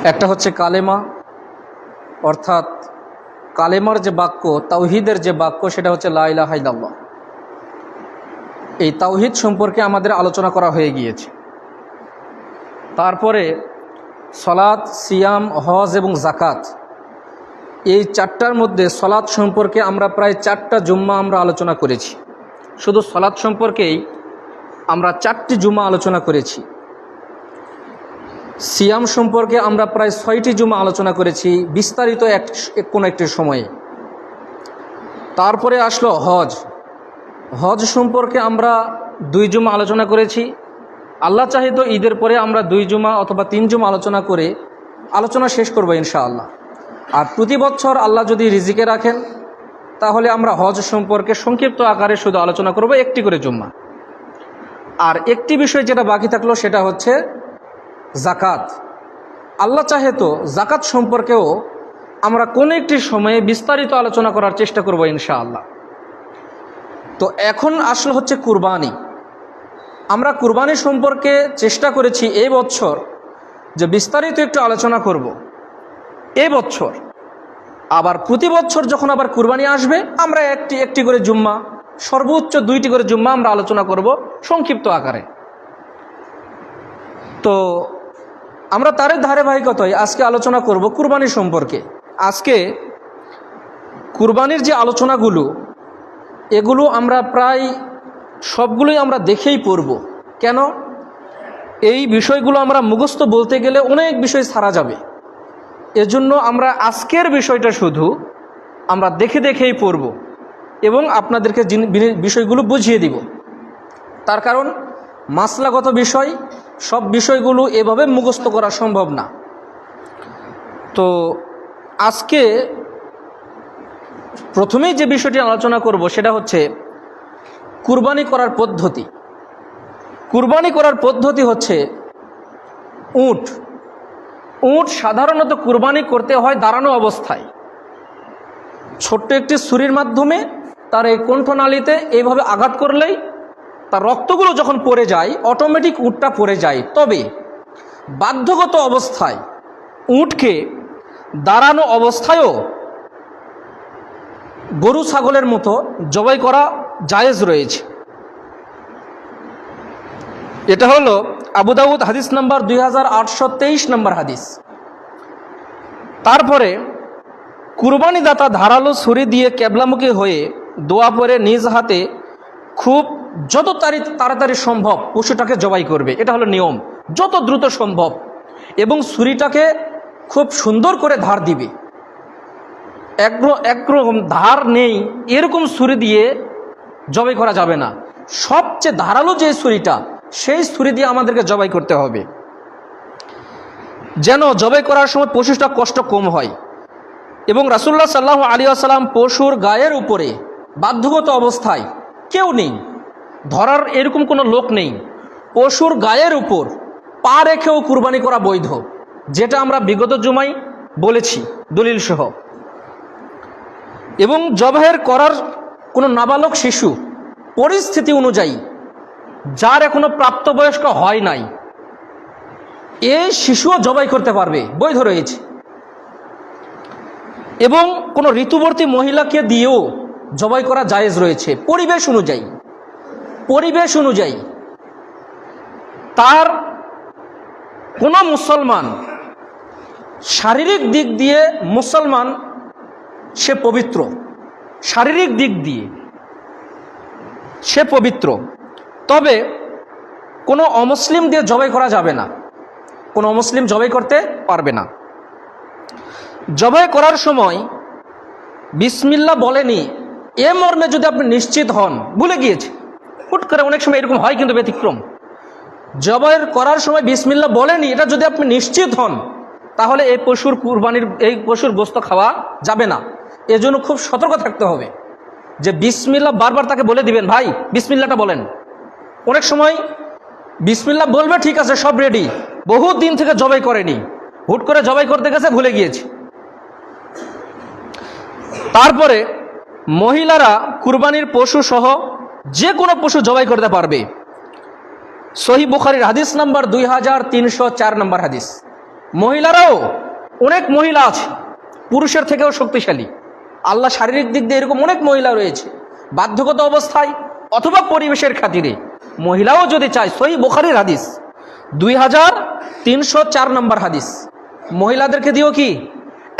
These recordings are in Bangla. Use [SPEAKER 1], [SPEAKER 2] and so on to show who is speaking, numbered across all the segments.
[SPEAKER 1] একটা হচ্ছে কালেমা, অর্থাৎ কালেমার যে বাক্য, তাওহীদের যে বাক্য, সেটা হচ্ছে লা ইলাহা ইল্লাল্লাহ। এই তাওহীদ সম্পর্কে আমাদের আলোচনা করা হয়ে গিয়েছে। তারপরে সলাত, সিয়াম, হজ এবং জাকাত, এই চারটার মধ্যে সলাত সম্পর্কে আমরা প্রায় 4টা জুম্মা আমরা আলোচনা করেছি। শুধু সলাত সম্পর্কেই আমরা 4টি জুম্মা আলোচনা করেছি। সিয়াম সম্পর্কে আমরা প্রায় 6টি জুম্মা আলোচনা করেছি বিস্তারিত কোনো একটি সময়ে। তারপরে আসলো হজ। হজ সম্পর্কে আমরা 2 জুম্মা আলোচনা করেছি। আল্লাহ চাহে তো ঈদের পরে আমরা 2 জুম্মা অথবা 3 জুম্মা আলোচনা করে আলোচনা শেষ করব ইনশাআল্লাহ। আর প্রতি বছর আল্লাহ যদি রিজিকে রাখেন তাহলে আমরা হজ সম্পর্কে সংক্ষিপ্ত আকারে শুধু আলোচনা করব, 1টি করে জুম্মা। আর একটি বিষয় যেটা বাকি থাকলো সেটা হচ্ছে জাকাত। আল্লাহ চাহে তো জাকাত সম্পর্কেও আমরা কোনো একটি সময়ে বিস্তারিত আলোচনা করার চেষ্টা করব ইনশাআল্লাহ। তো এখন আসলে হচ্ছে কুরবানি। আমরা কুরবানি সম্পর্কে চেষ্টা করেছি এই বছর যে বিস্তারিত একটু আলোচনা করব এই বছর। আবার প্রতি বছর যখন আবার কুরবানি আসবে আমরা একটি করে জুম্মা, সর্বোচ্চ 2টি করে জুম্মা আমরা আলোচনা করব সংক্ষিপ্ত আকারে। তো আমরা তার ধারাবাহিকতায় আজকে আলোচনা করব কুরবানি সম্পর্কে। আজকে কুরবানির যে আলোচনাগুলো, এগুলো আমরা প্রায় সবগুলোই আমরা দেখেই পড়ব। কেন? এই বিষয়গুলো আমরা মুখস্থ বলতে গেলে অনেক বিষয় ছাড়া যাবে। এজন্য আমরা আজকের বিষয়টা শুধু আমরা দেখেই পড়ব এবং আপনাদেরকে বিষয়গুলো বুঝিয়ে দিব। তার কারণ মাসলাগত বিষয়, সব বিষয়গুলো এভাবে মুখস্থ করা সম্ভব না। তো আজকে প্রথমেই যে বিষয়টি আলোচনা করব সেটা হচ্ছে কুরবানি করার পদ্ধতি। কুরবানি করার পদ্ধতি হচ্ছে উট সাধারণত কুরবানি করতে হয় দাঁড়ানো অবস্থায়। ছোট্ট একটি ছুরির মাধ্যমে তার এই কণ্ঠনালীতে এইভাবে আঘাত করলেই তার রক্তগুলো যখন পড়ে যায় অটোমেটিক উটটা পড়ে যায়। তবে বাধ্যগত অবস্থায় উটকে দাঁড়ানো অবস্থায়ও গরু ছাগলের মতো জবাই করা জায়েজ রয়েছে। এটা হলো আবু দাউদ হাদিস নাম্বার 2823 নম্বর হাদিস। তারপরে কুরবানি দাতা ধারালো ছুরি দিয়ে কেবলামুখী হয়ে দোয়া পরে নিজ হাতে খুব যত তাড়াতাড়ি সম্ভব পশুটাকে জবাই করবে। এটা হলো নিয়ম, যত দ্রুত সম্ভব, এবং ছুরিটাকে খুব সুন্দর করে ধার দিবে। একরকম ধার নেই এরকম ছুরি দিয়ে জবাই করা যাবে না। সবচেয়ে ধারালো যে ছুরিটা, সেই ছুরি দিয়ে আমাদেরকে জবাই করতে হবে, যেন জবাই করার সময় পশুটা কষ্ট কম হয়। এবং রাসূলুল্লাহ সাল্লাল্লাহু আলাইহি ওয়াসাল্লাম পশুর গায়ের উপরে বাধ্যগত অবস্থায়, কেউ নেই ধরার এরকম কোনো লোক নেই, পশুর গায়ের উপর পা রেখেও কুরবানি করা বৈধ, যেটা আমরা বিগত জুমায় বলেছি দলিল সহ। এবং জবাহের করার কোনো নাবালক শিশু পরিস্থিতি অনুযায়ী, যার এখনো প্রাপ্তবয়স্ক হয় নাই, এই শিশুও জবাই করতে পারবে, বৈধ রয়েছে। এবং কোনো ঋতুবর্তী মহিলাকে দিয়েও জবাই করা জায়েজ রয়েছে পরিবেশ অনুযায়ী। তার কোনো মুসলমান শারীরিক দিক দিয়ে মুসলমান, সে পবিত্র, শারীরিক দিক দিয়ে সে পবিত্র, তবে কোনো অমুসলিম দিয়ে জবাই করা যাবে না, কোনো অমুসলিম জবাই করতে পারবে না। জবাই করার সময় বিসমিল্লাহ বলেনি এ মর্মে যদি আপনি নিশ্চিত হন, ভুলে গিয়েছে, হুট করে অনেক সময় এরকম হয়, কিন্তু ব্যতিক্রম। জবাই করার সময় বিসমিল্লাহ বলেনি, এটা যদি আপনি নিশ্চিত হন তাহলে এই পশুর গোশত খাওয়া যাবে না। এজন্য খুব সতর্ক থাকতে হবে যে বিসমিল্লাহ বারবার তাকে বলে দিবেন, ভাই বিসমিল্লাহটা বলেন। অনেক সময় বিসমিল্লাহ বলবে, ঠিক আছে সব রেডি, বহুত দিন থেকে জবাই করেনি, হুট করে জবাই করতে গেছে, ভুলে গিয়েছে। তারপরে মহিলারা কুরবানির পশু সহ যে কোনো পশু জবাই করতে পারবে। সহিহ বুখারীর হাদিস নাম্বার 2304 নম্বর হাদিস। মহিলারাও অনেক মহিলা আছে পুরুষের থেকেও শক্তিশালী। আল্লাহ শারীরিক দিক দিয়ে এরকম অনেক মহিলা রয়েছে, বাধ্যগত অবস্থায় অথবা পরিবেশের খাতিরে মহিলাও যদি চায়। সহিহ বুখারীর হাদিস 2304 নম্বর হাদিস। মহিলাদেরকে দিয়েও কি,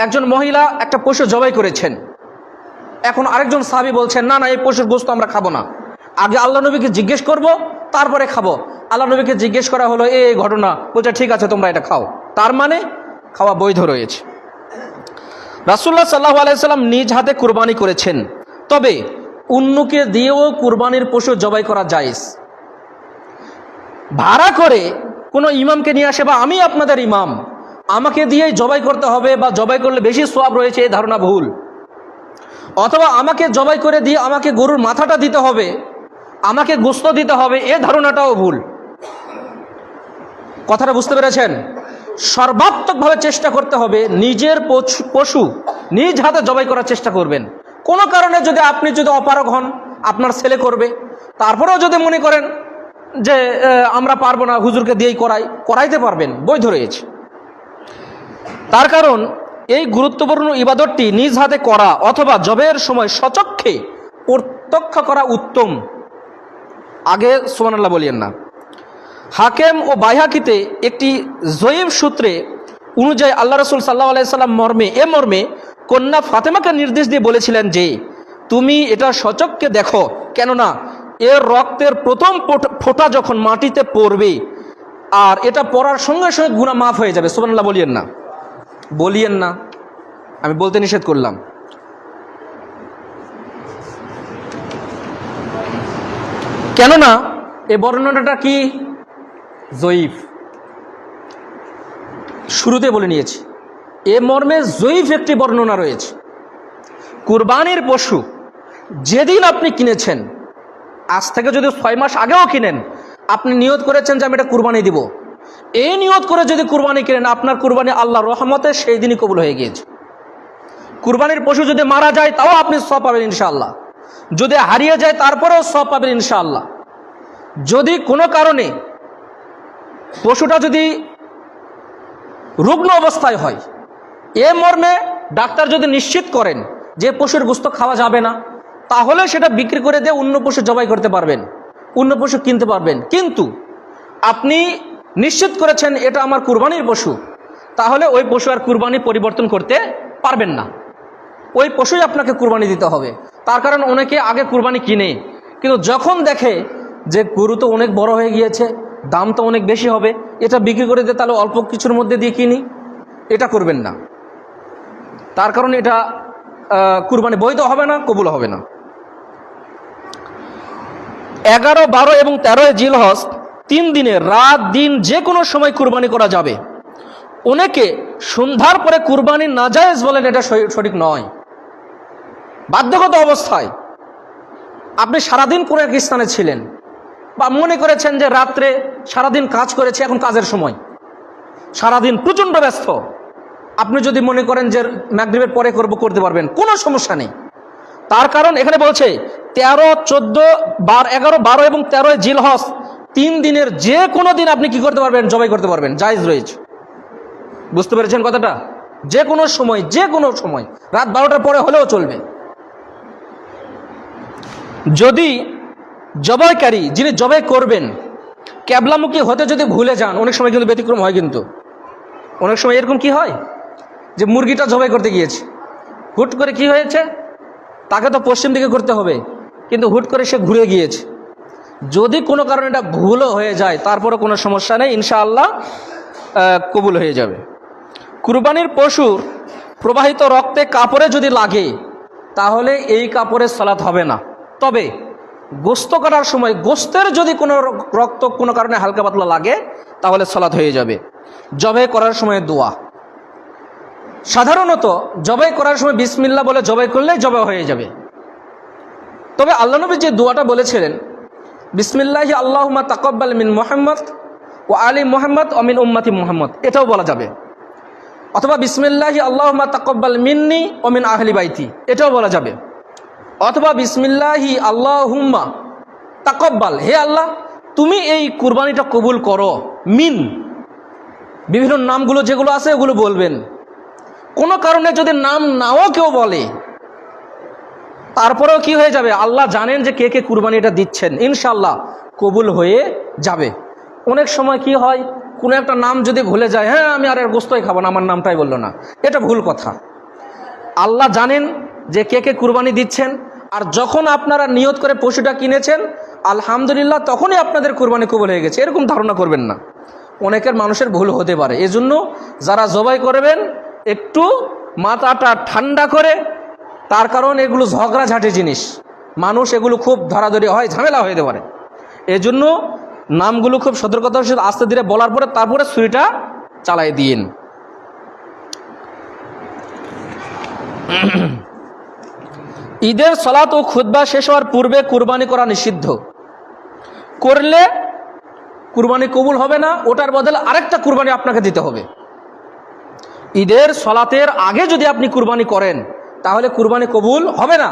[SPEAKER 1] একজন মহিলা একটা পশু জবাই করেছেন, এখন আরেকজন সাহাবী বলছেন না না এই পশুর গোশত আমরা খাবো না, আগে আল্লাহ নবীকে জিজ্ঞেস করব তারপরে খাবো। আল্লাহ নবীকে জিজ্ঞেস করা হলো এই ঘটনা, বলছে ঠিক আছে তোমরা এটা খাও, তার মানে খাওয়া বৈধ রয়েছে। রাসূলুল্লাহ সাল্লাল্লাহু আলাইহি সাল্লাম নিজ হাতে কুরবানি করেছেন, তবে অন্যকে দিয়েও কুরবানির পশু জবাই করা জায়েজ। ভাড়া করে কোনো ইমামকে নিয়ে আসে বা আমি আপনাদের ইমাম, আমাকে দিয়েই জবাই করতে হবে বা জবাই করলে বেশি সওয়াব রয়েছে, এই ধারণা ভুল। অথবা আমাকে জবাই করে দিয়ে আমাকে গরুর মাথাটা দিতে হবে, আমাকে গোশত দিতে হবে, এ ধারণাটাও ভুল। কথাটা বুঝতে পেরেছেন? সর্বাত্মকভাবে চেষ্টা করতে হবে নিজের পশু নিজ হাতে জবাই করার চেষ্টা করবেন। কোনো কারণে যদি আপনি অপারগ হন, আপনার ছেলে করবে, তারপরেও যদি মনে করেন যে আমরা পারবো না, হুজুরকে দিয়েই করাইতে পারবেন, বৈধ রয়েছে। তার কারণ এই গুরুত্বপূর্ণ ইবাদতটি নিজ হাতে করা অথবা জবের সময় সচক্ষে প্রত্যক্ষ করা উত্তম। আগে সুবহানাল্লাহ বলিয়েন না। হাকেম ও বাইহাকিতে একটি জয়ীফ সূত্রে অনুযায়ী আল্লাহ রাসূল সাল্লাল্লাহু আলাইহি সাল্লাম মর্মে কন্যা ফাতেমাকে নির্দেশ দিয়ে বলেছিলেন যে তুমি এটা সচক্ষে দেখো, কেননা এর রক্তের প্রথম ফোঁটা যখন মাটিতে পড়বে আর এটা পড়ার সঙ্গে সঙ্গে গুনাহ মাফ হয়ে যাবে। সুবহানাল্লাহ বলিয়েন না, আমি বলতে নিষেধ করলাম। কেননা এই বর্ণনাটা কি জয়ীফ, শুরুতে বলে নিয়েছি, এ মর্মে জয়ীফ একটি বর্ণনা রয়েছে। কুরবানির পশু যেদিন আপনি কিনেছেন, আজ থেকে যদি 6 মাস আগেও কিনেন, আপনি নিয়ত করেছেন যে আমি এটা কুরবানি দিব, এই নিয়ত করে যদি কুরবানি কিনেন, আপনার কুরবানি আল্লাহর রহমতে সেই দিনই কবুল হয়ে গিয়েছে। কুরবানির পশু যদি মারা যায় তাও আপনি সওয়াব পাবেন ইনশাআল্লাহ, যদি হারিয়ে যায় তারপরেও সওয়াব পাবেন ইনশাআল্লাহ। যদি কোনো কারণে পশুটা যদি রুগ্ন অবস্থায় হয়, এ মর্মে ডাক্তার যদি নিশ্চিত করেন যে পশুর গোশত খাওয়া যাবে না, তাহলে সেটা বিক্রি করে দিয়ে অন্য পশু জবাই করতে পারবেন, অন্য পশু কিনতে পারবেন। কিন্তু আপনি নিশ্চিত করেছেন এটা আমার কুরবানির পশু, তাহলে ওই পশু আর কুরবানি পরিবর্তন করতে পারবেন না, ওই পশুই আপনাকে কুরবানি দিতে হবে। তার কারণ অনেকে আগে কুরবানি কিনে, কিন্তু যখন দেখে যে গরু তো অনেক বড় হয়ে গিয়েছে, দাম তো অনেক বেশি হবে, এটা বিক্রি করে দিয়ে তাহলে অল্প কিছুর মধ্যে দিয়ে কিনি, এটা করবেন না। তার কারণ এটা কুরবানি বৈধ হবে না, কবুল হবে না। 11, 12 এবং 13 জিলহজ 3 দিনে রাত দিন যে কোনো সময় কুরবানি করা যাবে। অনেকে সন্ধ্যার পরে কুরবানি নাজায়েজ বলেন, এটা সঠিক নয়। বাধ্যগত অবস্থায় আপনি সারাদিন কোনো এক স্থানে ছিলেন বা মনে করেছেন যে রাত্রে সারাদিন কাজ করেছে, এখন কাজের সময়, সারাদিন প্রচণ্ড ব্যস্ত, আপনি যদি মনে করেন যে মাগরিবের পরে করতে পারবেন, কোনো সমস্যা নেই। তার কারণ এখানে বলছে 13, 14, 11, 12 এবং 13 জিলহজ 3 দিনের যে কোনো দিন আপনি কি করতে পারবেন, জবাই করতে পারবেন, জায়েজ রয়েছে। বুঝতে পেরেছেন কথাটা? যে কোনো সময় রাত 12টার পরে হলেও চলবে। যদি জবাইকারী যিনি জবাই করবেন ক্যাবলামুখী হতে যদি ভুলে যান, অনেক সময় কিন্তু ব্যতিক্রম হয়, কিন্তু অনেক সময় এরকম কি হয় যে মুরগিটা জবাই করতে গিয়েছে, হুট করে কি হয়েছে, তাকে তো পশ্চিম দিকে করতে হবে, কিন্তু হুট করে সে ঘুরে গিয়েছে। যদি কোনো কারণে এটা ভুলও হয়ে যায়, তারপরে কোনো সমস্যা নেই, ইনশাআল্লাহ কবুল হয়ে যাবে। কুরবানির পশুর প্রবাহিত রক্তে কাপড়ে যদি লাগে, তাহলে এই কাপড়ে সালাত হবে না। তবে গোশত করার সময় গোশতের যদি কোনো রক্ত কোনো কারণে হালকা পাতলা লাগে, তাহলে সালাত হয়ে যাবে। জবাই করার সময় দোয়া, সাধারণত জবাই করার সময় বিসমিল্লাহ বলে জবাই করলেই জবাই হয়ে যাবে। তবে আল্লাহ নবী যে দোয়াটা বলেছিলেন, বিসমিল্লাহি আল্লাহুম্মা তাকাব্বাল মিন মুহাম্মদ ও আলি মুহাম্মদ ও মিন উম্মতি মুহাম্মদ, এটাও বলা যাবে। অথবা বিসমিল্লাহি আল্লাহুম্মা তাকাব্বাল মিন্নি ও মিন আহলি বাইতি, এটাও বলা যাবে। অথবা বিসমিল্লাহি আল্লাহুম্মা তাকাব্বাল, হে আল্লাহ তুমি এই কুরবানিটা কবুল করো, বিভিন্ন নামগুলো যেগুলো আছে ওগুলো বলবেন। কোনো কারণে যদি নাম নাও কেউ বলে, তারপরেও কি হয়ে যাবে, আল্লাহ জানেন যে কে কে কুরবানিটা দিচ্ছেন, ইনশাআল্লাহ কবুল হয়ে যাবে। অনেক সময় কি হয়, কোনো একটা নাম যদি ভুলে যায়, হ্যাঁ আমি আর এর গোস্তই খাবো না, আমার নামটাই বললো না, এটা ভুল কথা। আল্লাহ জানেন যে কে কে কুরবানি দিচ্ছেন, আর যখন আপনারা নিয়ত করে পশুটা কিনেছেন আলহামদুলিল্লাহ তখনই আপনাদের কুরবানি কবুল হয়ে গেছে, এরকম ধারণা করবেন না। অনেকের মানুষের ভুল হতে পারে, এজন্য যারা জবাই করবেন একটু মাথাটা ঠান্ডা করে, তার কারণ এগুলো ঝগড়াঝাটি জিনিস, মানুষ এগুলো খুব ধরাধরি হয়, ঝামেলা হয়ে যেতে পারে। এজন্য নামগুলো খুব সতর্কতার সাথে আস্তে ধীরে বলার পরে তারপরে ছুরিটা চালাই দিন। ঈদের সালাত ও খুতবা শেষ হওয়ার পূর্বে কুরবানি করা নিষিদ্ধ, করলে কুরবানি কবুল হবে না, ওটার বদলে আরেকটা কুরবানি আপনাকে দিতে হবে। ঈদের সালাতের আগে যদি আপনি কুরবানি করেন তাহলে কুরবানি কবুল হবে না,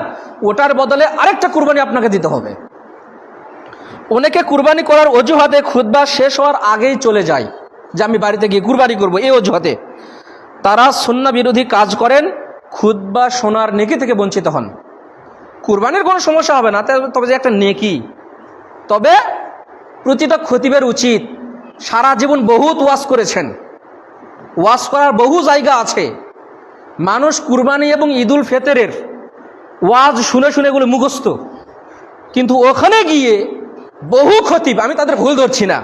[SPEAKER 1] ওটার বদলে আরেকটা কুরবানি আপনাকে দিতে হবে। অনেকে কুরবানি করার অজুহাতে খুতবা শেষ হওয়ার আগেই চলে যায়, যে আমি বাড়িতে গিয়ে কুরবানি করব, এই অজুহাতে তারা সুন্নাহ বিরোধী কাজ করেন, খুতবা শোনার নেকি থেকে বঞ্চিত হন। কুরবানির কোনো সমস্যা হবে না, তবে যে একটা নেকি, তবে প্রতিটা খতিবের উচিত, সারা জীবন বহুত ওয়াজ করেছেন, ওয়াজ করার বহু জায়গা আছে, মানুষ কুরবানি এবং ঈদুল ফিতরের ওয়াজ শুনে শুনে এগুলো মুখস্থ, কিন্তু ওখানে গিয়ে বহু খতিব, আমি তাদের ভুল ধরছি না,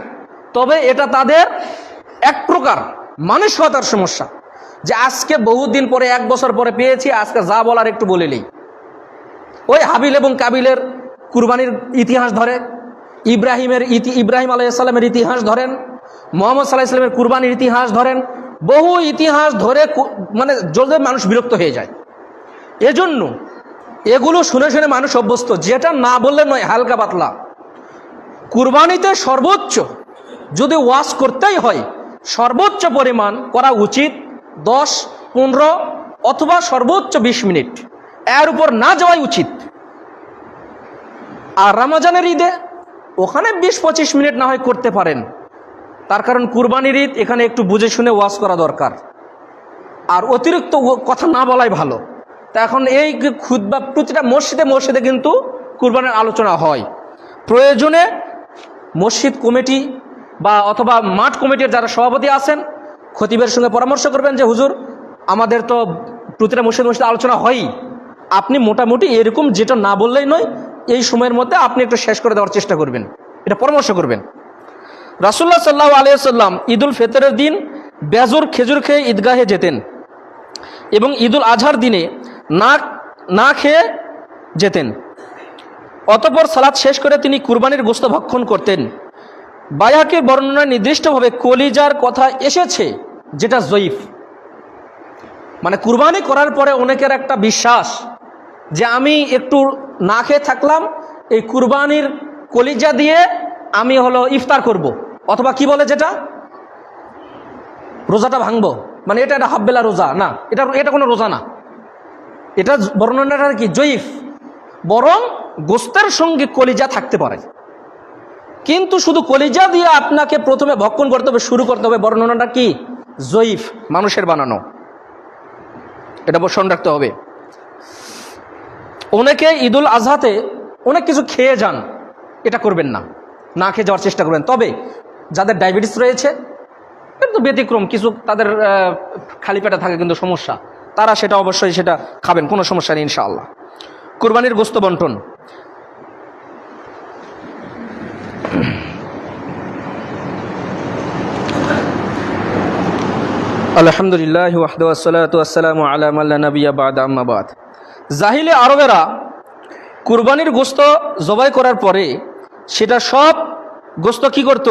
[SPEAKER 1] তবে এটা তাদের এক প্রকার মানসিকতার সমস্যা, যে আজকে বহুদিন পরে, 1 বছর পরে পেয়েছি, আজকে যা বলার একটু বলে নেই। ওই হাবিল এবং কাবিলের কুরবানির ইতিহাস ধরে, ইব্রাহিম আলাইহিস সালামের ইতিহাস ধরেন, মুহাম্মদ সাল্লাল্লাহু আলাইহি ওয়াসাল্লামের কুরবানির ইতিহাস ধরেন, বহু ইতিহাস ধরে মানে জলদি মানুষ বিরক্ত হয়ে যায়। এজন্য এগুলো শুনে শুনে মানুষ অভ্যস্ত, যেটা না বললে নয়, হালকা পাতলা। কুরবানিতে সর্বোচ্চ যদি ওয়াজ করতেই হয়, সর্বোচ্চ পরিমাণ করা উচিত 10, 15 অথবা সর্বোচ্চ 20 মিনিট, এর উপর না যাওয়াই উচিত। আর রমজানের ঈদে ওখানে 20-25 মিনিট না হয় করতে পারেন, তার কারণ কুরবানির ঈদ, এখানে একটু বুঝে শুনে ওয়াজ করা দরকার, আর অতিরিক্ত কথা না বলাই ভালো। তা এখন এই খুতবা প্রতিটা মসজিদে মসজিদে কিন্তু কুরবানির আলোচনা হয়, প্রয়োজনে মসজিদ কমিটি বা অথবা মাঠ কমিটির যারা সভাপতি আছেন, খতিবের সঙ্গে পরামর্শ করবেন যে হুজুর আমাদের তো প্রতিটা মসজিদে আলোচনা হয়ই, আপনি মোটামুটি এরকম যেটা না বললেই নয়, এই সময়ের মধ্যে আপনি একটু শেষ করে দেওয়ার চেষ্টা করবেন, এটা পরামর্শ করবেন। রাসূলুল্লাহ সাল্লাল্লাহু আলাইহি ওয়াসাল্লাম ঈদুল ফিতরের দিন বেজোর খেজুর খেয়ে ঈদগাহে যেতেন এবং ঈদুল আজহার দিনে না খেয়ে যেতেন। অতঃপর সালাত শেষ করে তিনি কুরবানির গোশত ভক্ষণ করতেন। বায়হাকীর বর্ণনায় নির্দিষ্টভাবে কলিজার কথা এসেছে, যেটা জয়ীফ। মানে কুরবানি করার পরে অনেকের একটা বিশ্বাস যে আমি একটু না খেয়ে থাকলাম, এই কুরবানির কলিজা দিয়ে আমি ইফতার করব, অথবা কি বলে যেটা রোজাটা ভাঙবো, মানে এটা একটা হাফবেলা রোজা না, এটা কোনো রোজা না, এটা বর্ণনাটা কি জয়ীফ। বরং গোস্তের সঙ্গে কলিজা থাকতে পারে, কিন্তু শুধু কলিজা দিয়ে আপনাকে প্রথমে ভক্ষণ করতে হবে, শুরু করতে হবে, বর্ণনাটা কি জয়ীফ, মানুষের বানানো, এটা বর্ণনা রাখতে হবে। অনেকে ঈদুল আজহাতে অনেক কিছু খেয়ে যান, এটা করবেন না, না খেয়ে যাওয়ার চেষ্টা করবেন। তবে যাদের ডায়াবেটিস রয়েছে, কিন্তু ব্যতিক্রম কিছু, তাদের খালি পেটে থাকে কিন্তু সমস্যা, তারা সেটা অবশ্যই সেটা খাবেন, কোনো সমস্যা নেই ইনশাআল্লাহ। কুরবানির গোশত বন্টন, আলহামদুলিল্লাহ ওয়াহদাহু ওয়াসসালাতু ওয়াসসালামু আলা মান লা নাবিয়্যা বা'দা, আম্মা বা'দ। জাহিলি আরবেরা কুরবানির গোশত জবাই করার পরে সেটা সব গোশত কি করত,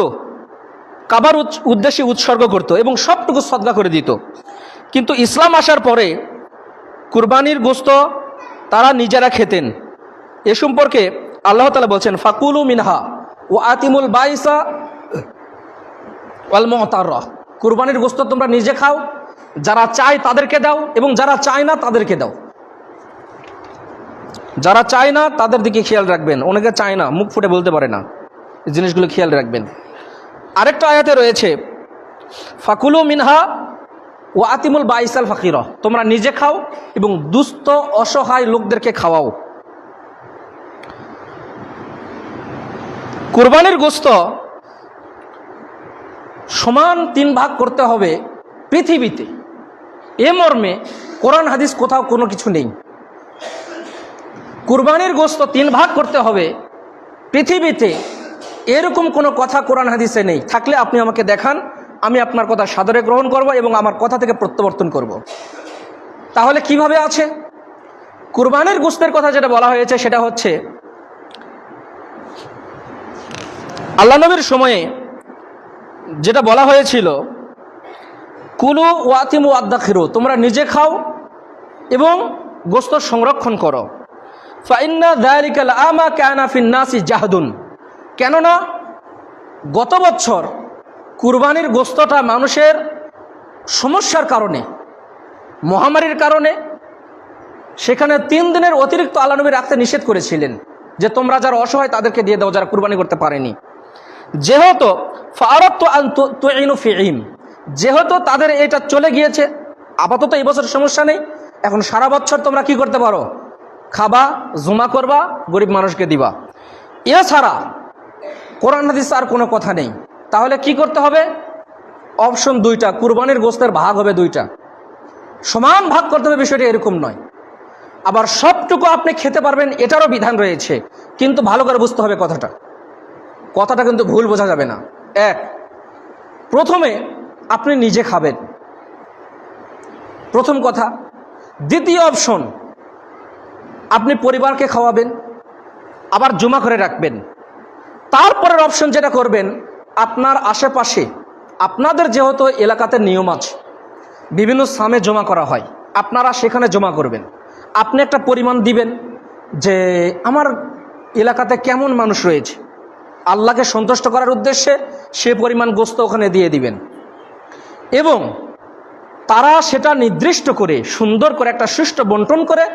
[SPEAKER 1] কাবার উদ্দেশ্যে উৎসর্গ করত এবং সবটুকু সদকা করে দিত। কিন্তু ইসলাম আসার পরে কুরবানির গোশত তারা নিজেরা খেতেন। এ সম্পর্কে আল্লাহ তাআলা বলছেন, ফাকুলু মিনহা ওয়া আতিমুল বাইসা ওয়াল মুতাররা, কুরবানির গোশত তোমরা নিজে খাও, যারা চায় তাদেরকে দাও এবং যারা চায় না তাদেরকে দাও। যারা চায় না তাদের দিকে খেয়াল রাখবেন, অনেকে চায় না, মুখ ফুটে বলতে পারে না, এই জিনিসগুলো খেয়াল রাখবেন। আরেকটা আয়াতে রয়েছে, ফাকুলু মিনহা ওয়া আতিমুল বাইসাল ফাকির, তোমরা নিজে খাও এবং দুস্থ অসহায় লোকদেরকে খাওয়াও। কুরবানির গোশত সমান 3 ভাগ করতে হবে পৃথিবীতে, এ মর্মে কোরআন হাদিস কোথাও কোনো কিছু নেই। কুরবানির গোশত 3 ভাগ করতে হবে পৃথিবীতে, এরকম কোনো কথা কোরআন হাদিসে নেই। থাকলে আপনি আমাকে দেখান, আমি আপনার কথা সাদরে গ্রহণ করব এবং আমার কথা থেকে প্রত্যাবর্তন করব। তাহলে কিভাবে আছে? কুরবানির গোশতের কথা যেটা বলা হয়েছে সেটা হচ্ছে আল্লাহ নবীর সময়ে যেটা বলা হয়েছিল, কুলু ওয়াতিমু আদাখিরু, তোমরা নিজে খাও এবং গোশত সংরক্ষণ করো। ফাইন্না যালিকা লামা কানা ফিন নাসি জাহদুন, কেননা গত বছর কুরবানির গোশতটা মানুষের সমস্যার কারণে, মহামারীর কারণে সেখানে 3 দিনের অতিরিক্ত আল্লাহ নবী রাখতে নিষেধ করেছিলেন, যে তোমরা যারা অসহায় তাদেরকে দিয়ে দাও, যারা কুরবানি করতে পারেনি। যেহেতু ফারাদতু আন তুইনু ফিইম, যেহেতু তাদের এটা চলে গিয়েছে, আপাতত এই বছর সমস্যা নেই, এখন সারা বছর তোমরা কি করতে পারো? খাবা, জমা করবা, গরিব মানুষকে দিবা। এছাড়া কোরআন হাদিস আর কোনো কথা নেই। তাহলে কি করতে হবে? অপশন 2টা, কুরবানির গোশতের ভাগ হবে 2টা, সমান ভাগ করতে হবে। বিষয়টি এরকম নয়। আবার সবটুকু আপনি খেতে পারবেন এটারও বিধান রয়েছে, কিন্তু ভালো করে বুঝতে হবে কথাটা কিন্তু ভুল বোঝা যাবে না। প্রথমে আপনি নিজে খাবেন, প্রথম কথা। দ্বিতীয় অপশন, আপনি পরিবারকে খাওয়াবেন, আবার জমা করে রাখবেন। তারপরের অপশন যেটা করবেন, আপনার আশেপাশে, আপনাদের যেহেতু এলাকাতে নিয়ম আছে, বিভিন্ন স্থানে জমা করা হয়, আপনারা সেখানে জমা করবেন। আপনি একটা পরিমাণ দিবেন যে আমার এলাকাতে কেমন মানুষ রয়েছে, আল্লাহকে সন্তুষ্ট করার উদ্দেশ্যে সে পরিমাণ গোশত ওখানে দিয়ে দিবেন এবং তারা সেটা নির্দিষ্ট করে সুন্দর করে একটা সুষ্ঠু বন্টন করে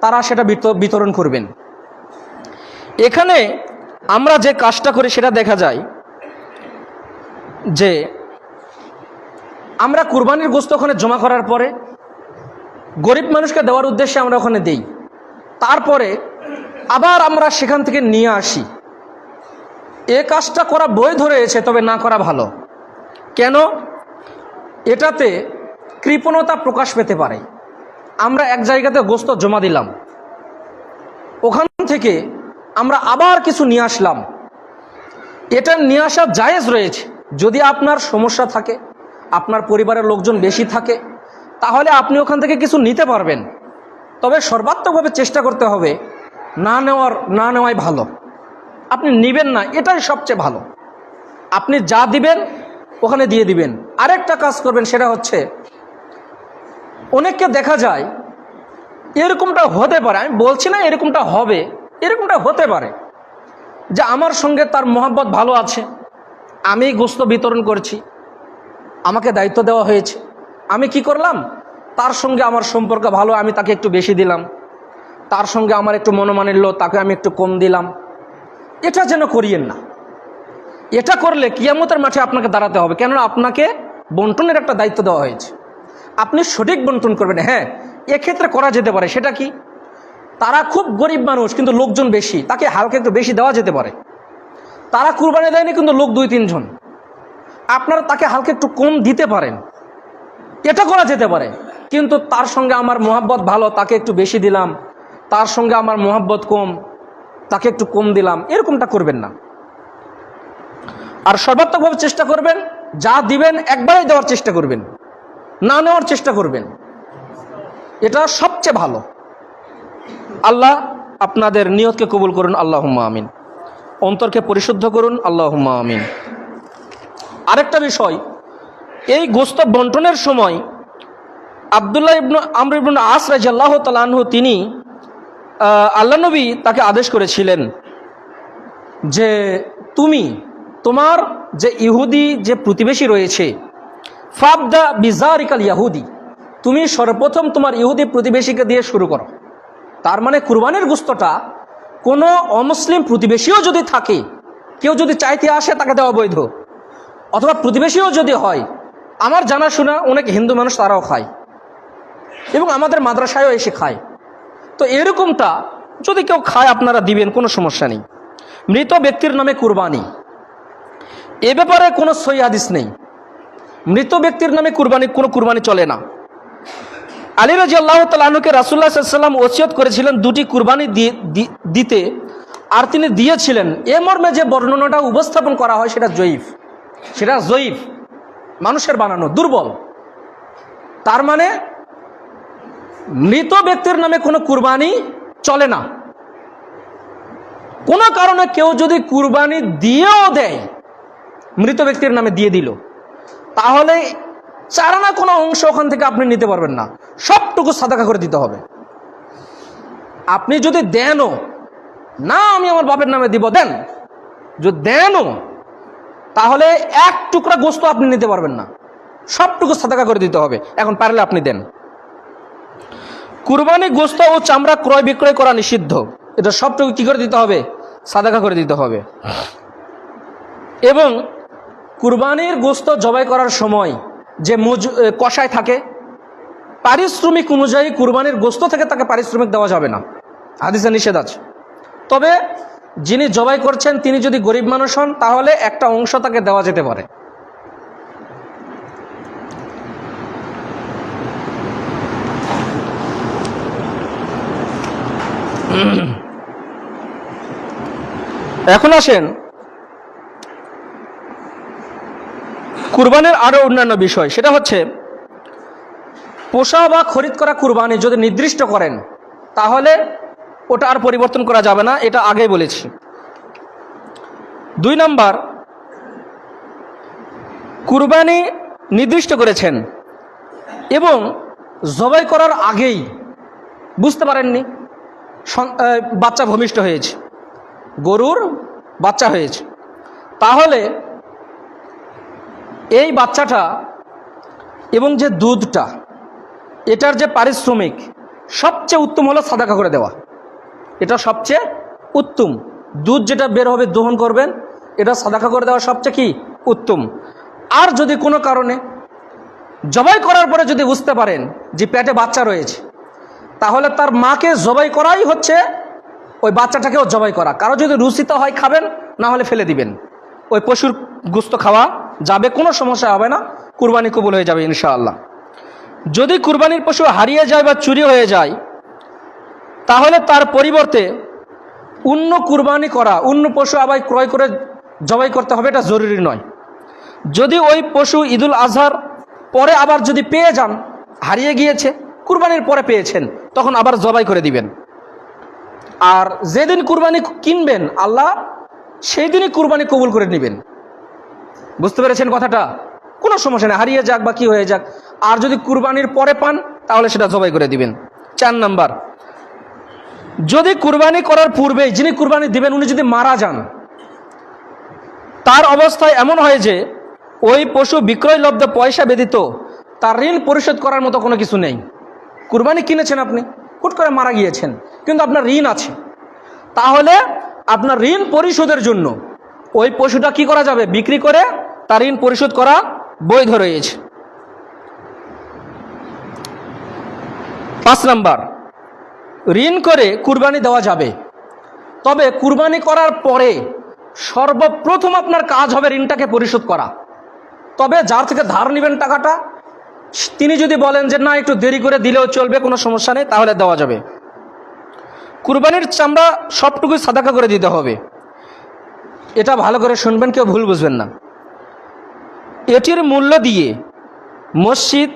[SPEAKER 1] তারা সেটা বিতরণ করবেন। এখানে আমরা যে কাজটা করি সেটা দেখা যায় যে আমরা কুরবানির গোশত ওখানে জমা করার পরে গরিব মানুষকে দেওয়ার উদ্দেশ্যে আমরা ওখানে দেই, তারপরে আবার আমরা সেখান থেকে নিয়ে আসি। এ কাজটা করা বৈধ রয়েছে, তবে না করা ভালো। কেন? এটাতে কৃপণতা প্রকাশ পেতে পারে। আমরা এক জায়গাতে গোশত জমা দিলাম, ওখান থেকে আমরা আবার কিছু নিয়ে আসলাম, এটা নিয়ে আসা জায়েজ রয়েছে। যদি আপনার সমস্যা থাকে, আপনার পরিবারের লোকজন বেশি থাকে, তাহলে আপনি ওখান থেকে কিছু নিতে পারবেন। তবে সর্বাত্মকভাবে চেষ্টা করতে হবে না নেওয়াই ভালো। আপনি নেবেন না, এটাই সবচেয়ে ভালো। আপনি যা দিবেন ওখানে দিয়ে দিবেন। আরেকটা কাজ করবেন, সেটা হচ্ছে অনেককে দেখা যায় এরকমটা হতে পারে, আমি বলছি না এরকমটা হবে, এরকমটা হতে পারে যে আমার সঙ্গে তার মহব্বত ভালো আছে, আমি গোশত বিতরণ করছি, আমাকে দায়িত্ব দেওয়া হয়েছে, আমি কি করলাম, তার সঙ্গে আমার সম্পর্ক ভালো, আমি তাকে একটু বেশি দিলাম, তার সঙ্গে আমার একটু মনোমানিল্য, তাকে আমি একটু কম দিলাম। এটা যেন করিয়েন না। এটা করলে কিয়ামতের মাঠে আপনাকে দাঁড়াতে হবে, কেননা আপনাকে বন্টনের একটা দায়িত্ব দেওয়া হয়েছে, আপনি সঠিক বন্টন করবেন। হ্যাঁ, এক্ষেত্রে করা যেতে পারে। সেটা কি? তারা খুব গরিব মানুষ কিন্তু লোকজন বেশি, তাকে হালকা একটু বেশি দেওয়া যেতে পারে। তারা কুরবানি দেয়নি কিন্তু লোক 2-3 জন, আপনারা তাকে হালকা একটু কম দিতে পারেন, এটা করা যেতে পারে। কিন্তু তার সঙ্গে আমার মহব্বত ভালো, তাকে একটু বেশি দিলাম, তার সঙ্গে আমার মহব্বত কম, তাকে একটু কম দিলাম, এরকমটা করবেন না। আর সর্বাত্মকভাবে চেষ্টা করবেন যা দিবেন একবারেই দেওয়ার চেষ্টা করবেন, না নেওয়ার চেষ্টা করবেন, এটা সবচেয়ে ভালো। আল্লাহ আপনাদের নিয়তকে কবুল করুন, আল্লাহুম্মা আমিন। অন্তরকে পরিশুদ্ধ করুন, আল্লাহুম্মা আমিন। আরেকটা বিষয়, এই গোশত বন্টনের সময় আব্দুল্লাহ ইবনে আমর ইবনে আস রাদিয়াল্লাহু তাআলা আনহু তিনি আল্লাহ নবী তাকে আদেশ করেছিলেন যে তোমার যে ইহুদি যে প্রতিবেশী রয়েছে, ফাবদা বিজারিকাল ইয়াহুদি, তুমি সর্বপ্রথম তোমার ইহুদি প্রতিবেশীকে দিয়ে শুরু করো। তার মানে কুরবানির গোশতটা কোনো অমুসলিম প্রতিবেশীও যদি থাকে, কেউ যদি চাইতে আসে তাকে দেওয়া বৈধ, অথবা প্রতিবেশীও যদি হয় আমার জানাশোনা অনেক হিন্দু মানুষ তারাও খায় এবং আমাদের মাদ্রাসায়ও এসে খায়। তো এরকমটা যদি কেউ খায় আপনারা দিবেন, কোনো সমস্যা নেই। মৃত ব্যক্তির নামে কুরবানি, এ ব্যাপারে কোনো সহি হাদিস নেই। মৃত ব্যক্তির নামে কোনো কুরবানি চলে না। আলী রাদিয়াল্লাহু তাআলা আনহুকে রাসূলুল্লাহ সাল্লাল্লাহু আলাইহি ওয়াসাল্লাম ওসিয়ত করেছিলেন দুটি কুরবানি দিতে, আর তিনি দিয়েছিলেন। এ মর্মে যে বর্ণনাটা উপস্থাপন করা হয় সেটা জয়ীফ, মানুষের বানানো, দুর্বল। তার মানে মৃত ব্যক্তির নামে কোনো কুরবানি চলে না। কোনো কারণে কেউ যদি কুরবানি দিয়েও দেয়, মৃত ব্যক্তির নামে দিয়ে দিল, তাহলে চারানা কোনো অংশ ওখান থেকে আপনি নিতে পারবেন না, সবটুকু সাদাকা করে দিতে হবে। আপনি যদি দেনও না, আমি আমার বাপের নামে দিব, দেন, যদি দেনও, তাহলে এক টুকরা গোস্ত আপনি নিতে পারবেন না, সবটুকু সাদাকা করে দিতে হবে। এখন পারলে আপনি দেন। কুরবানি গোস্ত ও চামড়া ক্রয় বিক্রয় করা নিষিদ্ধ, এটা সবটুকু কি করে দিতে হবে? সাদাকা করে দিতে হবে। এবং কুরবানির গোস্ত জবাই করার সময় যে কষাই থাকে, পারিশ্রমিক অনুযায়ী কুরবানির গোস্ত থেকে তাকে পারিশ্রমিক দেওয়া যাবে না, হাদিসে নিষেধ আছে। তবে যিনি জবাই করছেন তিনি যদি গরিব মানুষ হন, তাহলে একটা অংশ তাকে দেওয়া যেতে পারে। এখন আসেন কুরবানির আরো অন্যান্য বিষয়, সেটা হচ্ছে পোষা বা খরিদ করা কুরবানি যদি নির্দিষ্ট করেন, তাহলে ওটা আর পরিবর্তন করা যাবে না, এটা আগেই বলেছি। 2 নাম্বার, কুরবানি নির্দিষ্ট করেছেন এবং জবাই করার আগেই বুঝতে পারেননি বাচ্চা ভূমিষ্ঠ হয়েছে, গরুর বাচ্চা হয়েছে, তাহলে এই বাচ্চাটা এবং যে দুধটা, এটার যে পারিশ্রমিক সবচেয়ে উত্তম হলো সাদাকা করে দেওয়া। এটা সবচেয়ে উত্তম। দুধ যেটা বের হবে, দহন করবেন, এটা সাদাকা করে দেওয়া সবচেয়ে কি উত্তম। আর যদি কোনো কারণে জবাই করার পরে যদি বুঝতে পারেন যে পেটে বাচ্চা রয়েছে, তাহলে তার মাকে জবাই করাই হচ্ছে ওই বাচ্চাটাকেও জবাই করা। কারো যদি রুচিত হয় খাবেন, না হলে ফেলে দিবেন। ওই পশুর গোশত খাওয়া যাবে, কোনো সমস্যা হবে না, কুরবানি কবুল হয়ে যাবে ইনশাআল্লাহ। যদি কুরবানির পশু হারিয়ে যায় বা চুরি হয়ে যায়, তাহলে তার পরিবর্তে অন্য কুরবানি করা, অন্য পশু আবার ক্রয় করে জবাই করতে হবে, এটা জরুরি নয়। যদি ওই পশু ঈদুল আজহার পরে আবার যদি পেয়ে যান, হারিয়ে গিয়েছে, কুরবানির পরে পেয়েছেন, তখন আবার জবাই করে দিবেন। আর যেদিন কুরবানি কিনবেন, আল্লাহ সেই দিনই কুরবানি কবুল করে নেবেন। বুঝতে পেরেছেন কথাটা? কোনো সমস্যা নেই, হারিয়ে যাক বা কি হয়ে যাক। আর যদি কুরবানির পরে পান, তাহলে সেটা জবাই করে দিবেন। 4 নাম্বার, যদি কুরবানি করার পূর্বে যিনি কুরবানি দিবেন উনি যদি মারা যান, তার অবস্থায় এমন হয় যে ওই পশু বিক্রয়লব্ধ পয়সা ব্যতীত তার ঋণ পরিশোধ করার মতো কোনো কিছু নেই। কুরবানি কিনেছেন আপনি, হুট করে মারা গিয়েছেন, কিন্তু আপনার ঋণ আছে, তাহলে আপনার ঋণ পরিশোধের জন্য ওই পশুটা কি করা যাবে? বিক্রি করে তার ঋণ পরিশোধ করা বৈধ রয়েছে। 5 নাম্বার, ঋণ করে কুরবানি দেওয়া যাবে, তবে কুরবানি করার পরে সর্বপ্রথম আপনার কাজ হবে ঋণটাকে পরিশোধ করা। তবে যার থেকে ধার নেবেন টাকাটা, তিনি যদি বলেন যে না একটু দেরি করে দিলেও চলবে, কোনো সমস্যা নেই, তাহলে দেওয়া যাবে। কুরবানির চামড়া সবটুকুই সাদাকা করে দিতে হবে। এটা ভালো করে শুনবেন, কেউ ভুল বুঝবেন না। এটির মূল্য দিয়ে মসজিদ,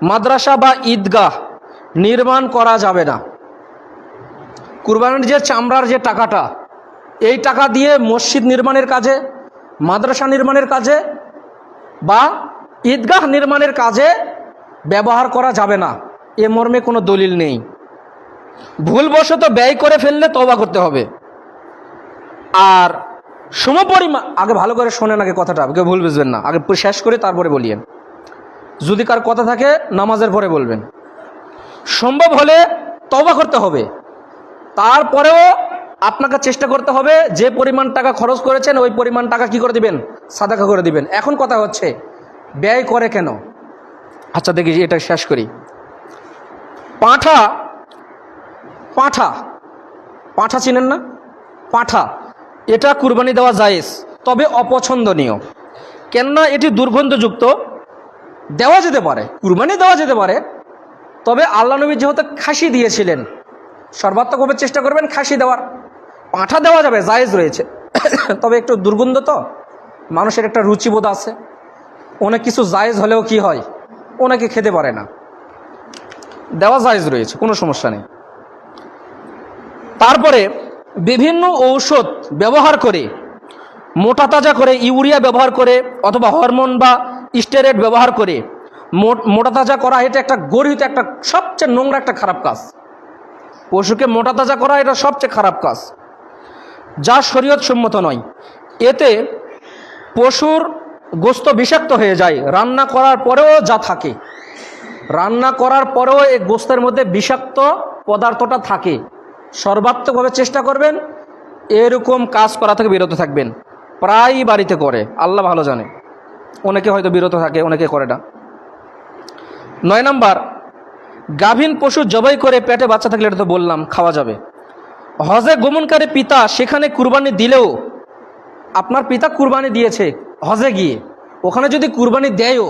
[SPEAKER 1] মাদ্রাসা বা ঈদগাহ নির্মাণ করা যাবে না। কুরবানির যে চামড়ার যে টাকাটা, এই টাকা দিয়ে মসজিদ নির্মাণের কাজে, মাদ্রাসা নির্মাণের কাজে বা ঈদগাহ নির্মাণের কাজে ব্যবহার করা যাবে না, এ মর্মে কোনো দলিল নেই। ভুলবশত ব্যয় করে ফেললে তওবা করতে হবে। আর সমপরিমাণ, আগে ভালো করে শোনেন আগে কথাটা, আগে ভুল বুঝবেন না, আগে শেষ করে তারপরে বলিয়েন। যদি কার কথা থাকে নামাজের পরে বলবেন। সম্ভব হলে তওবা করতে হবে, তারপরেও আপনাকে চেষ্টা করতে হবে যে পরিমাণ টাকা খরচ করেছেন ওই পরিমাণ টাকা কি করে দিবেন? সাদাকা করে দিবেন। এখন কথা হচ্ছে ব্যয় করে কেন? আচ্ছা দেখি এটা শেষ করি। পাঁঠা পাঁঠা পাঁঠা চিনেন না? পাঁঠা এটা কুরবানি দেওয়া জায়েজ, তবে অপছন্দনীয়। কেননা এটি দুর্গন্ধযুক্ত। দেওয়া যেতে পারে, কুরবানি দেওয়া যেতে পারে, তবে আল্লাহ নবী যেহেতু খাসি দিয়েছিলেন, সর্বাত্মকভাবে চেষ্টা করবেন খাসি দেওয়ার। পাঁঠা দেওয়া যাবে, জায়েজ রয়েছে, তবে একটু দুর্গন্ধ তো, মানুষের একটা রুচিবোধ আছে, অনেক কিছু জায়েজ হলেও কি হয়, অনেকে খেতে পারে না। দেওয়া জায়েজ রয়েছে, কোনো সমস্যা নেই। তারপরে বিভিন্ন ঔষধ ব্যবহার করে, মোটা তাজা করে, ইউরিয়া ব্যবহার করে অথবা হরমোন বা স্টেরয়েড ব্যবহার করে মোটা তাজা করা, এটা একটা গর্হিত, একটা সবচেয়ে নোংরা একটা খারাপ কাজ। পশুকে মোটা তাজা করা এটা সবচেয়ে খারাপ কাজ, যা শরীয়ত সম্মত নয়। এতে পশুর গোশত বিষাক্ত হয়ে যায়। রান্না করার পরেও যা থাকে, রান্না করার পরেও এই গোশতের মধ্যে বিষাক্ত পদার্থটা থাকে। সর্বাত্মকভাবে চেষ্টা করবেন এরকম কাজ করা থেকে বিরত থাকবেন। প্রায় বাড়িতে করে, আল্লাহ ভালো জানে, অনেকে হয়তো বিরত থাকে, অনেকে করে না। 9 নাম্বার, গাভীন পশু জবাই করে পেটে বাচ্চা থাকলে, এটা তো বললাম খাওয়া যাবে। হজে গমনকারী পিতা সেখানে কুরবানি দিলেও, আপনার পিতা কুরবানি দিয়েছে হজে গিয়ে, ওখানে যদি কুরবানি দেয়ও,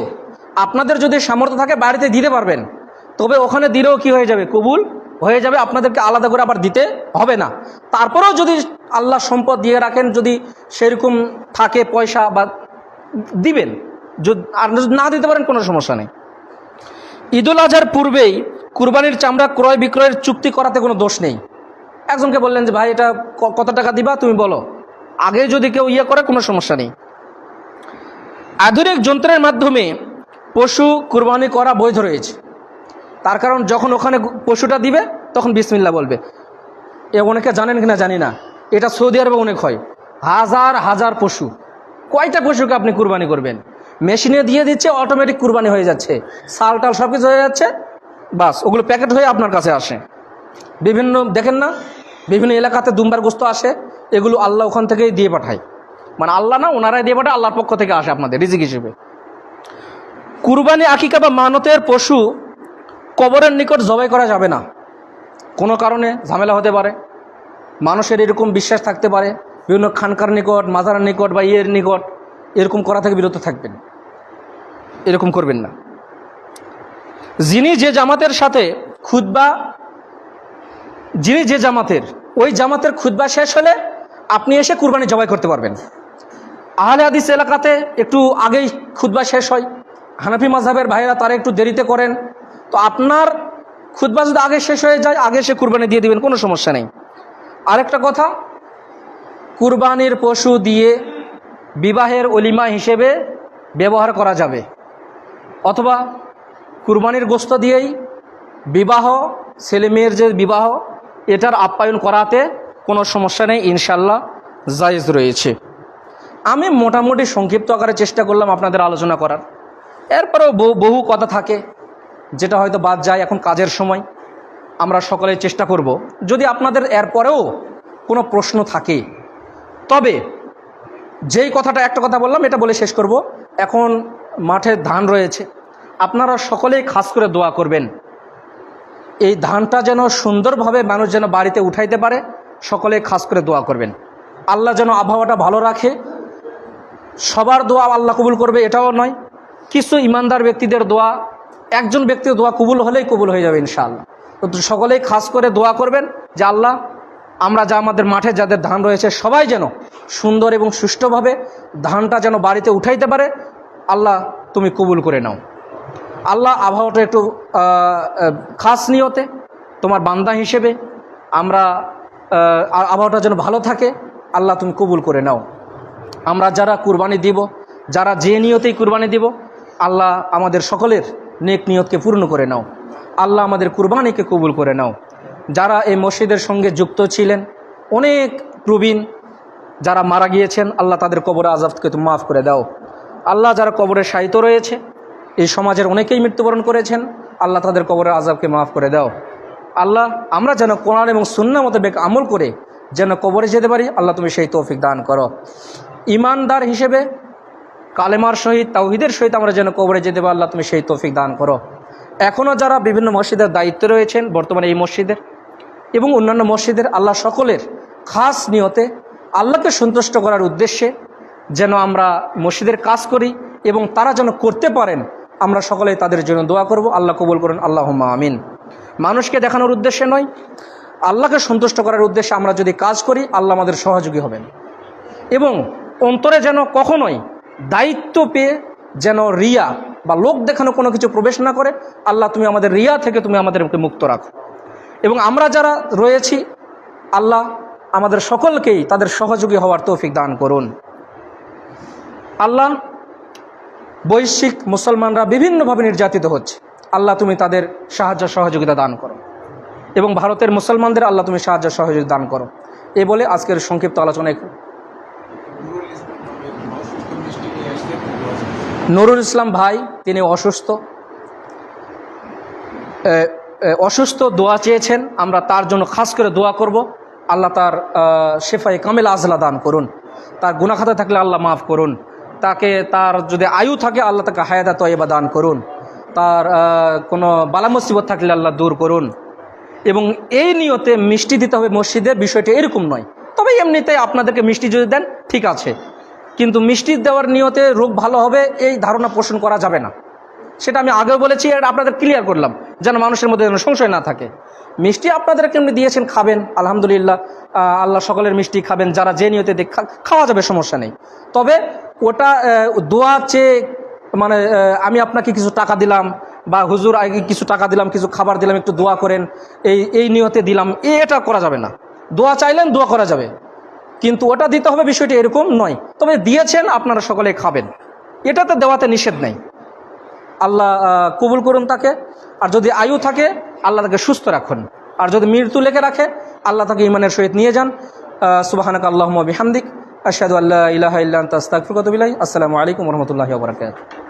[SPEAKER 1] আপনাদের যদি সামর্থ্য থাকে বাড়িতে দিতে পারবেন, তবে ওখানে দিলেও কি হয়ে যাবে, কবুল হয়ে যাবে, আপনাদেরকে আলাদা করে আবার দিতে হবে না। তারপরেও যদি আল্লাহ সম্পদ দিয়ে রাখেন, যদি সেরকম থাকে পয়সা, বা দিবেন, আর যদি না দিতে পারেন কোনো সমস্যা নেই। ঈদুল আজহার পূর্বেই কুরবানির চামড়া ক্রয় বিক্রয়ের চুক্তি করাতে কোনো দোষ নেই। একজনকে বললেন যে ভাই এটা কত টাকা দিবা, তুমি বলো, আগে যদি কেউ করে কোনো সমস্যা নেই। আধুনিক যন্ত্রের মাধ্যমে পশু কুরবানি করা বৈধ রয়েছে। তার কারণ যখন ওখানে পশুটা দিবে তখন বিসমিল্লাহ বলবে। অনেকে জানেন কিনা জানি না, এটা সৌদি আরবে অনেক হয়। হাজার হাজার পশু, কয়টা পশুকে আপনি কুরবানি করবেন? মেশিনে দিয়ে দিচ্ছে, অটোমেটিক কুরবানি হয়ে যাচ্ছে, সাল টাল সব কিছু হয়ে যাচ্ছে, বাস ওগুলো প্যাকেট হয়ে আপনার কাছে আসে। বিভিন্ন দেখেন না, বিভিন্ন এলাকাতে দুম্বার গোস্ত আসে, এগুলো আল্লাহ ওখান থেকেই দিয়ে পাঠায়, মানে আল্লাহ না, ওনারাই দিয়ে পাঠায়, আল্লাহর পক্ষ থেকে আসে আপনাদের রিজিক হিসেবে। কুরবানি, আকিকা বা মানতের পশু কবরের নিকট জবাই করা যাবে না। কোনো কারণে ঝামেলা হতে পারে, মানুষের এরকম বিশ্বাস থাকতে পারে, বিভিন্ন খানকার নিকট, মাজারের নিকট বা ইয়ের নিকট, এরকম করা থেকে বিরত থাকবেন, এরকম করবেন না। যিনি যে জামাতের সাথে খুতবা, যিনি যে জামাতের, ওই জামাতের খুতবা শেষ হলে আপনি এসে কুরবানি জবাই করতে পারবেন। আহলে হাদিস এলাকাতে একটু আগেই খুতবা শেষ হয়, হানাফি মাযহাবের ভাইরা তারা একটু দেরিতে করেন, তো আপনার খুতবা যদি আগে শেষ হয়ে যায়, আগে সে কুরবানি দিয়ে দিবেন, কোনো সমস্যা নেই। আরেকটা কথা, কুরবানির পশু দিয়ে বিবাহের অলিমা হিসেবে ব্যবহার করা যাবে, অথবা কুরবানির গোশত দিয়েই বিবাহ, ছেলে মেয়ের যে বিবাহ, এটার আপ্যায়ন করাতে কোনো সমস্যা নেই, ইনশাল্লাহ জায়েজ রয়েছে। আমি মোটামুটি সংক্ষিপ্ত আকারে চেষ্টা করলাম আপনাদের আলোচনা করার, এরপরেও বহু কথা থাকে যেটা হয়তো বাদ যায়, এখন কাজের সময়, আমরা সকলে চেষ্টা করব, যদি আপনাদের এরপরেও কোনো প্রশ্ন থাকে। তবে যেই কথাটা, একটা কথা বললাম, এটা বলে শেষ করব। এখন মাঠে ধান রয়েছে, আপনারা সকলেই খাস করে দোয়া করবেন, এই ধানটা যেন সুন্দরভাবে মানুষ যেন বাড়িতে উঠাইতে পারে, সকলে খাস করে দোয়া করবেন। আল্লাহ যেন আবহাওয়াটা ভালো রাখে। সবার দোয়া আল্লাহ কবুল করবে এটাও নয়, কিছু ইমানদার ব্যক্তিদের দোয়া, একজন ব্যক্তির দোয়া কবুল হলেই কবুল হয়ে যাবে ইনশাআল্লাহ। তো সকলেই খাস করে দোয়া করবেন যে আল্লাহ, আমরা যা আমাদের মাঠে যাদের ধান রয়েছে সবাই যেন সুন্দর এবং সুষ্ঠুভাবে ধানটা যেন বাড়িতে উঠাইতে পারে, আল্লাহ তুমি কবুল করে নাও। আল্লাহ আবহাওয়াটা একটু খাস নিয়তে তোমার বান্দা হিসেবে আমরা আবহাওয়াটা যেন ভালো থাকে, আল্লাহ তুমি কবুল করে নাও। আমরা যারা কুরবানি দিব, যারা যে নিয়তেই কুরবানি দিব, আল্লাহ আমাদের সকলের নেক নিয়তকে পূর্ণ করে নাও। আল্লাহ আমাদের কুরবানিকে কবুল করে নাও। যারা এই মসজিদের সঙ্গে যুক্ত ছিলেন, অনেক প্রবীণ যারা মারা গিয়েছেন, আল্লাহ তাদের কবরে আযাবকে তুমি মাফ করে দাও। আল্লাহ যারা কবরে শায়িত রয়েছে, এই সমাজের অনেকেই মৃত্যুবরণ করেছেন, আল্লাহ তাদের কবরের আযাবকে মাফ করে দাও। আল্লাহ আমরা যেন কোরআন এবং সুন্নাহ মোতাবেক আমল করে যেন কবরে যেতে পারি, আল্লাহ তুমি সেই তৌফিক দান করো। ইমানদার হিসেবে কালেমার সহিত তাওহীদের সহিত আমরা যেন কবরে যেতে পারি, আল্লাহ তুমি সেই তৌফিক দান করো। এখনও যারা বিভিন্ন মসজিদের দায়িত্বে রয়েছেন বর্তমানে এই মসজিদের এবং অন্যান্য মসজিদের, আল্লাহ সকলের খাস নিয়তে আল্লাহকে সন্তুষ্ট করার উদ্দেশ্যে যেন আমরা মসজিদের কাজ করি এবং তারা যেন করতে পারেন, আমরা সকলেই তাদের জন্য দোয়া করব। আল্লাহ কবুল করুন, আল্লাহুম্মা আমিন। মানুষকে দেখানোর উদ্দেশ্যে নয়, আল্লাহকে সন্তুষ্ট করার উদ্দেশ্যে আমরা যদি কাজ করি, আল্লাহ আমাদের সহযোগী হবেন। এবং অন্তরে যেন কখনোই দায়িত্ব পেয়ে যেন রিয়া বা লোক দেখানো কোনো কিছু প্রবেশ না করে। আল্লাহ তুমি আমাদের রিয়া থেকে তুমি আমাদেরকে মুক্ত রাখো। এবং আমরা যারা রয়েছি, আল্লাহ আমাদের সকলকেই তাদের সহযোগী হওয়ার তৌফিক দান করুন। আল্লাহ, বৈশ্বিক মুসলমানরা বিভিন্নভাবে নির্যাতিত হচ্ছে, আল্লাহ তুমি তাদের সাহায্য সহযোগিতা দান করো। এবং ভারতের মুসলমানদের আল্লাহ তুমি সাহায্য সহযোগিতা দান করো। এ বলে আজকের সংক্ষিপ্ত আলোচনায় নুরুল ইসলাম ভাই, তিনি অসুস্থ দোয়া চেয়েছেন, আমরা তার জন্য খাস করে দোয়া করব। আল্লাহ তার শেফায়ে কামেল আজলা দান করুন, তার গুনাহ খাতা থাকলে আল্লাহ মাফ করুন, তার যদি আয়ু থাকে আল্লাহ তাকে হায়াত তয়্যিবা দান করুন, তার কোনো বালা মুসিবত থাকলে আল্লাহ দূর করুন। এবং এই নিয়তে মিষ্টি দিতে হবে মসজিদে, বিষয়টা এরকম নয়। তবে এমনিতে আপনাদেরকে মিষ্টি যদি দেন ঠিক আছে, কিন্তু মিষ্টি দেওয়ার নিয়তে রোগ ভালো হবে এই ধারণা পোষণ করা যাবে না। সেটা আমি আগেও বলেছি, এটা আপনাদের ক্লিয়ার করলাম যেন মানুষের মধ্যে যেন সংশয় না থাকে। মিষ্টি আপনাদেরকে এমনি দিয়েছেন, খাবেন, আলহামদুলিল্লাহ, আল্লাহ সকলের মিষ্টি খাবেন, যারা যে নিয়তে খাওয়া যাবে, সমস্যা নেই। তবে ওটা দোয়া চেয়ে মানে আমি আপনাকে কিছু টাকা দিলাম বা হুজুর আগে কিছু টাকা দিলাম, কিছু খাবার দিলাম, একটু দোয়া করেন, এই নিয়তে দিলাম, এটা করা যাবে না। দোয়া চাইলেন, দোয়া করা যাবে, কিন্তু ওটা দিতে হবে, বিষয়টি এরকম নয়। তবে দিয়েছেন, আপনারা সকলে খাবেন, এটাতে দেওয়াতে নিষেধ নেই। আল্লাহ কবুল করুন তাকে। আর যদি আয়ু থাকে আল্লাহ তাকে সুস্থ রাখুন, আর যদি মৃত্যু লেখে রাখে আল্লাহ তাকে ইমানের সহিত নিয়ে যান। সুবহানাকা আল্লাহুম্মা বিহামদিক, আশহাদু আল্লা ইলাহা ইল্লা আনতা আস্তাগফিরুকা ওয়া আতুবু ইলাইক। আসসালামু আলাইকুম ওয়া রাহমাতুল্লাহি ওয়া বারাকাতুহু।